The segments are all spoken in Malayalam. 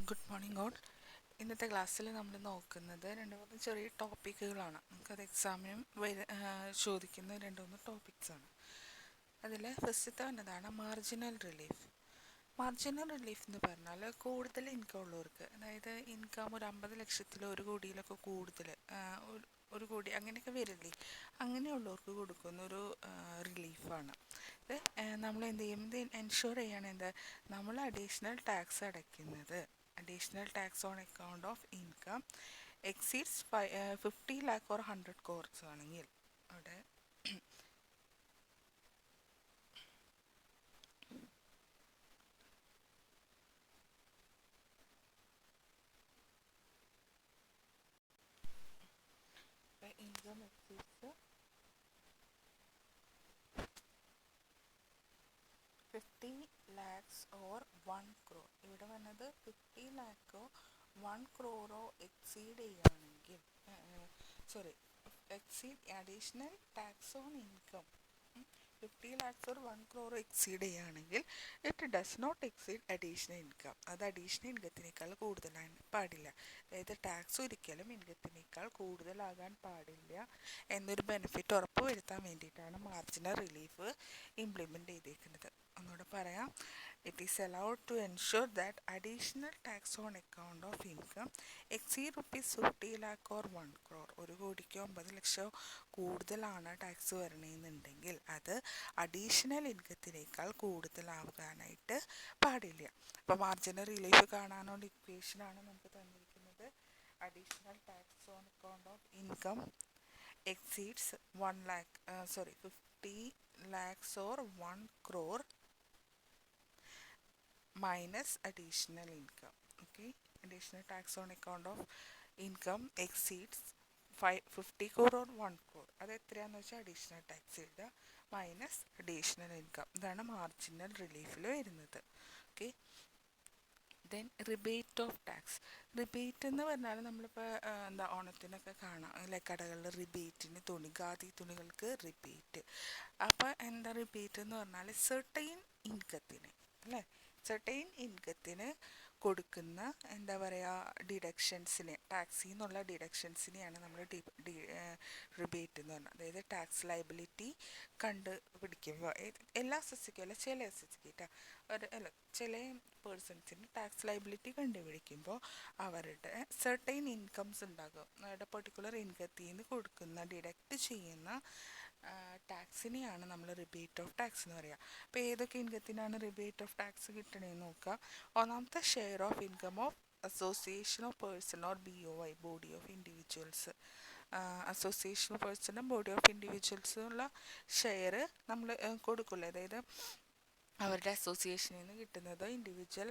Good morning all. ഇന്നത്തെ ക്ലാസ്സിൽ നമ്മൾ നോക്കുന്നത് രണ്ട് മൂന്ന് ചെറിയ ടോപ്പിക്കുകളാണ്. നമുക്കത് എക്സാമിനും ചോദിക്കുന്ന രണ്ട് മൂന്ന് ടോപ്പിക്സാണ്. അതിൽ ഫസ്റ്റത്തെ വന്നതാണ് മാർജിനൽ റിലീഫ്. മാർജിനൽ റിലീഫ് എന്ന് പറഞ്ഞാൽ കൂടുതൽ ഇൻകം ഉള്ളവർക്ക്, അതായത് ഇൻകം ഒരു 50 ലക്ഷത്തിൽ 1 കോടിയിലൊക്കെ കൂടുതൽ, ഒരു കോടി അങ്ങനെയൊക്കെ വരില്ലേ, അങ്ങനെയുള്ളവർക്ക് കൊടുക്കുന്ന ഒരു റിലീഫാണ് ഇത്. നമ്മൾ എന്ത് ചെയ്യും, ഇത് എൻഷുർ ചെയ്യണം എന്താ, നമ്മൾ അഡീഷണൽ ടാക്സ് അടയ്ക്കുന്നത്, additional tax on account of income exceeds 50 lakh or 100 crores ആണെങ്കിൽ അവിടെ income exceeds 50 lakhs or 1 crore. ഇവിടെ വന്നത് 50 ലാക്കോ 1 crore എക്സീഡ് ചെയ്യുകയാണെങ്കിൽ, exceed additional tax on income 50 lakhs or 1 crore exceed ചെയ്യുകയാണെങ്കിൽ it does not exceed additional income. അത് അഡീഷണൽ ഇൻകത്തിനേക്കാൾ കൂടുതലാൻ പാടില്ല. അതായത് ടാക്സ് ഒരിക്കലും ഇൻകത്തിനേക്കാൾ കൂടുതലാകാൻ പാടില്ല എന്നൊരു ബെനിഫിറ്റ് ഉറപ്പ് വരുത്താൻ വേണ്ടിയിട്ടാണ് മാർജിനൽ റിലീഫ് ഇംപ്ലിമെൻ്റ് ചെയ്തേക്കുന്നത്. ഒന്നുകൂടെ പറയാം. It is allowed to ensure that additional tax on account of income exceed ₹50 lakh or 1 crore. 1 കോടിക്കോ 50 ലക്ഷമോ കൂടുതലാണ് ടാക്സ് വരണമെന്നുണ്ടെങ്കിൽ അത് അഡീഷണൽ ഇൻകത്തിനേക്കാൾ കൂടുതലാകാനായിട്ട് പാടില്ല. അപ്പോൾ മാർജിനൽ റിലീഫ് കാണാനുള്ള ഇക്വേഷനാണ് നമുക്ക് തന്നിരിക്കുന്നത്. Additional tax on account of income exceeds 50 lakhs or 1 crore minus additional income. Okay, additional tax on account of income exceeds 50 crore or 1 crore. അത് എത്രയാണെന്ന് വെച്ചാൽ അഡീഷണൽ ടാക്സ് എഴുതുക, മൈനസ് അഡീഷണൽ ഇൻകം. ഇതാണ് മാർജിനൽ റിലീഫിൽ വരുന്നത്. Okay, then rebate of tax. Rebate എന്ന് പറഞ്ഞാൽ നമ്മളിപ്പോൾ ഓണത്തിനൊക്കെ കാണാം അല്ലെ, കടകളിൽ റിബേറ്റിന് ഖാദി തുണികൾക്ക് റിബേറ്റ്. അപ്പോൾ എന്താ റിബേറ്റ് എന്ന് പറഞ്ഞാൽ സെർട്ടൈൻ ഇൻകത്തിന് അല്ലേ, സെർട്ടൈൻ ഇൻകത്തിന് കൊടുക്കുന്ന എന്താ പറയുക ഡിഡക്ഷൻസിനെ, ടാക്സിൽ നിന്നുള്ള ഡിഡക്ഷൻസിനെയാണ് നമ്മൾ റിബേറ്റ് എന്ന് പറഞ്ഞാൽ. അതായത് ടാക്സ് ലയബിലിറ്റി കണ്ടുപിടിക്കുമ്പോൾ എല്ലാ അസസിക്കും അല്ല, ചില അസസിക്ക് ചില പേഴ്സൺസിന് ടാക്സ് ലയബിലിറ്റി കണ്ടുപിടിക്കുമ്പോൾ അവരുടെ സെർട്ടൈൻ ഇൻകംസ് ഉണ്ടാകും. അവരുടെ പെർട്ടിക്കുലർ ഇൻകത്തിൽ നിന്ന് കൊടുക്കുന്ന ഡിഡക്റ്റ് ചെയ്യുന്ന ടാക്സിനെയാണ് നമ്മൾ റിബേറ്റ് ഓഫ് ടാക്സ് എന്ന് പറയുക. അപ്പോൾ ഏതൊക്കെ ഇൻകത്തിനാണ് റിബേറ്റ് ഓഫ് ടാക്സ് കിട്ടണേന്ന് നോക്കുക. ഒന്നാമത്തെ share of income of association of person or BOI, body of individuals. Association of പേഴ്സണും ബോഡി ഓഫ് ഇൻഡിവിജ്വൽസും ഉള്ള ഷെയർ നമ്മൾ കൊടുക്കില്ല. അതായത് അവരുടെ അസോസിയേഷനിൽ നിന്ന് കിട്ടുന്നതോ ഇൻഡിവിജ്വൽ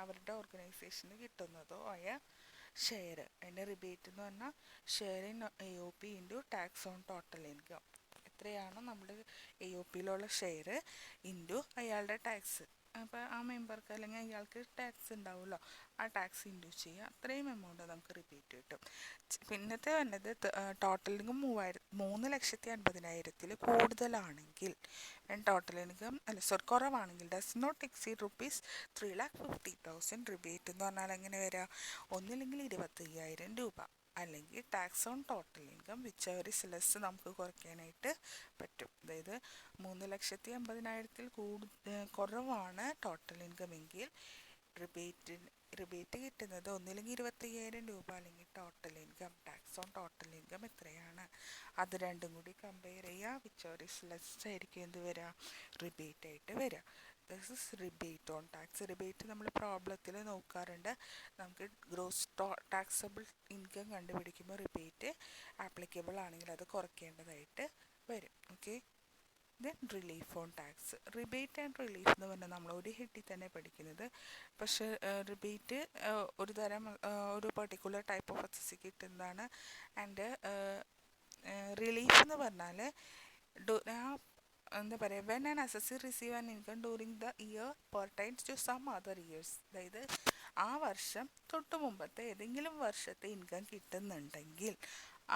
അവരുടെ ഓർഗനൈസേഷന് കിട്ടുന്നതോ ആയ ഷെയർ, അതിൻ്റെ റിബേറ്റ് എന്ന് പറഞ്ഞാൽ share in AOP into tax on total income. എത്രയാണോ നമ്മുടെ AOPയിലുള്ള ഷെയർ ഇൻറ്റു അയാളുടെ ടാക്സ്. അപ്പോൾ ആ മെമ്പർക്ക് അല്ലെങ്കിൽ അയാൾക്ക് ടാക്സ് ഉണ്ടാവുമല്ലോ, ആ ടാക്സ് ഇൻറ്റു ചെയ്യുക, അത്രയും എമൗണ്ട് നമുക്ക് റിപ്പീറ്റ് കിട്ടും. പിന്നത്തെ വന്നത് ടോട്ടൽ ഇൻകം 3,50,000 കൂടുതലാണെങ്കിൽ, ടോട്ടൽ ഇൻകം കുറവാണെങ്കിൽ ഡസ് നോട്ട് എക്സീഡ് ₹3,50,000. റിബേറ്റ് എന്ന് പറഞ്ഞാൽ എങ്ങനെ വരിക, ഒന്നില്ലെങ്കിൽ 25,000 രൂപ, അല്ലെങ്കിൽ tax on total income which ever is less നമുക്ക് കുറയ്ക്കാനായിട്ട് പറ്റും. അതായത് 3,50,000 കുറവാണ് ടോട്ടൽ ഇൻകം എങ്കിൽ റിബേറ്റ് കിട്ടുന്നത് ഒന്നില്ലെങ്കിൽ 25,000 രൂപ, അല്ലെങ്കിൽ total income, tax on total income എത്രയാണ് അത് രണ്ടും കൂടി കമ്പയർ ചെയ്യുക. വിച്ച് എവർ ഇസ് ലെസ് ആയിരിക്കും എന്ത് വരിക, റിബേറ്റ് ആയിട്ട് വരിക. This is rebate on tax. Rebate നമ്മൾ പ്രോബ്ലത്തിൽ നോക്കാറുണ്ട്. നമുക്ക് ഗ്രോസ് ടാക്സബിൾ ഇൻകം കണ്ടുപിടിക്കുമ്പോൾ റിബേറ്റ് ആപ്ലിക്കബിൾ ആണെങ്കിൽ അത് കുറയ്ക്കേണ്ടതായിട്ട് വരും. Okay, then relief on tax. Rebate and relief എന്ന് പറഞ്ഞാൽ നമ്മൾ ഒരു ഹെഡിൽ തന്നെ പഠിക്കുന്നത്. പക്ഷേ റിബേറ്റ് ഒരു തരം ഒരു പെർട്ടിക്കുലർ ടൈപ്പ് ഓഫ് അസസ് കിട്ടുന്നതാണ്. ആൻഡ് റിലീഫ് എന്ന് പറഞ്ഞാൽ എന്താ പറയുക, when an assessee receive an income during the year pertains to some other years. അതായത് ആ വർഷം തൊട്ട് മുമ്പത്തെ ഏതെങ്കിലും വർഷത്തെ ഇൻകം കിട്ടുന്നുണ്ടെങ്കിൽ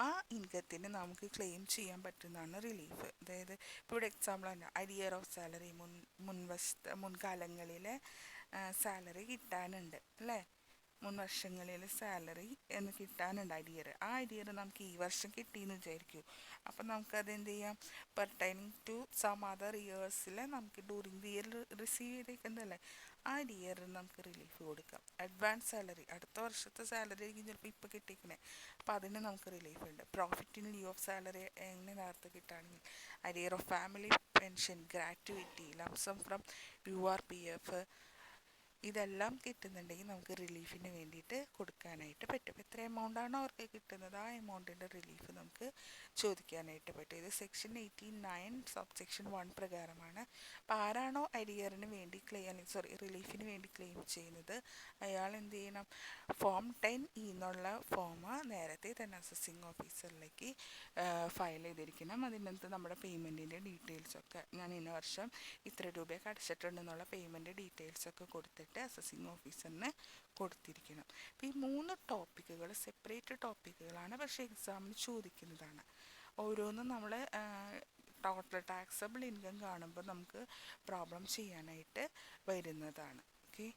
ആ ഇൻകത്തിന് നമുക്ക് ക്ലെയിം ചെയ്യാൻ പറ്റുന്നതാണ് റിലീഫ്. അതായത് ഇപ്പോൾ ഇവിടെ എക്സാമ്പിൾ തന്നെ അരിയർ ഓഫ് സാലറി, മുൻകാലങ്ങളിലെ സാലറി കിട്ടാനുണ്ട് അല്ലേ, മുൻ വർഷങ്ങളിൽ സാലറി എന്ന് കിട്ടാനുണ്ട് അരിയർ. ആ അരിയർ നമുക്ക് ഈ വർഷം കിട്ടിയെന്ന് വിചാരിക്കൂ. അപ്പം നമുക്കത് എന്ത് ചെയ്യാം, പെർട്ടൈനിങ് ടു സം അതർ ഇയേഴ്സിൽ നമുക്ക് ഡ്യൂറിങ് ദി ഇയർ റിസീവ് ചെയ്തേക്കുന്നതല്ലേ, ആ ഇയർ നമുക്ക് റിലീഫ് കൊടുക്കാം. അഡ്വാൻസ് സാലറി അടുത്ത വർഷത്തെ സാലറി ആയിരിക്കും ചിലപ്പോൾ ഇപ്പോൾ കിട്ടിയിരിക്കണേ, അപ്പോൾ അതിന് നമുക്ക് റിലീഫ് ഉണ്ട്. Profit in leave of salary എങ്ങനെ നേരത്തെ കിട്ടുകയാണെങ്കിൽ arrear of family pension, gratuity, lump sum from URPF, ഇതെല്ലാം കിട്ടുന്നുണ്ടെങ്കിൽ നമുക്ക് റിലീഫിന് വേണ്ടിയിട്ട് കൊടുക്കാനായിട്ട് പറ്റും. എത്ര എമൗണ്ടാണോ അവർക്ക് കിട്ടുന്നത് ആ എമൗണ്ടിൻ്റെ റിലീഫ് നമുക്ക് ചോദിക്കാനായിട്ട് പറ്റും. ഇത് സെക്ഷൻ 89 സബ്സെക്ഷൻ 1 പ്രകാരമാണ്. അപ്പോൾ ആരാണോ അരിയറിന് വേണ്ടി റിലീഫിന് വേണ്ടി ക്ലെയിം ചെയ്യുന്നത് അയാൾ എന്ത് ചെയ്യണം, ഫോം 10E എന്നുള്ള ഫോം നേരത്തെ തന്നെ അസസിങ് ഓഫീസറിലേക്ക് ഫയൽ ചെയ്തിരിക്കണം. അതിനകത്ത് നമ്മുടെ പേയ്മെൻറ്റിൻ്റെ ഡീറ്റെയിൽസൊക്കെ, ഞാൻ ഇന്ന വർഷം ഇത്ര രൂപയൊക്കെ അടച്ചിട്ടുണ്ടെന്നുള്ള പേയ്മെൻറ്റ് ഡീറ്റെയിൽസൊക്കെ കൊടുത്തിട്ട് അസസിങ് ഓഫീസറിന് കൊടുത്തിരിക്കണം. അപ്പോൾ ഈ 3 ടോപ്പിക്കുകൾ സെപ്പറേറ്റ് ടോപ്പിക്കുകളാണ്, പക്ഷേ എക്സാമിന് ചോദിക്കുന്നതാണ്. ഓരോന്നും നമ്മൾ ടോട്ടൽ ടാക്സബിൾ ഇൻകം കാണുമ്പോൾ നമുക്ക് പ്രോബ്ലം ചെയ്യാനായിട്ട് വരുന്നതാണ്. ഓക്കെ.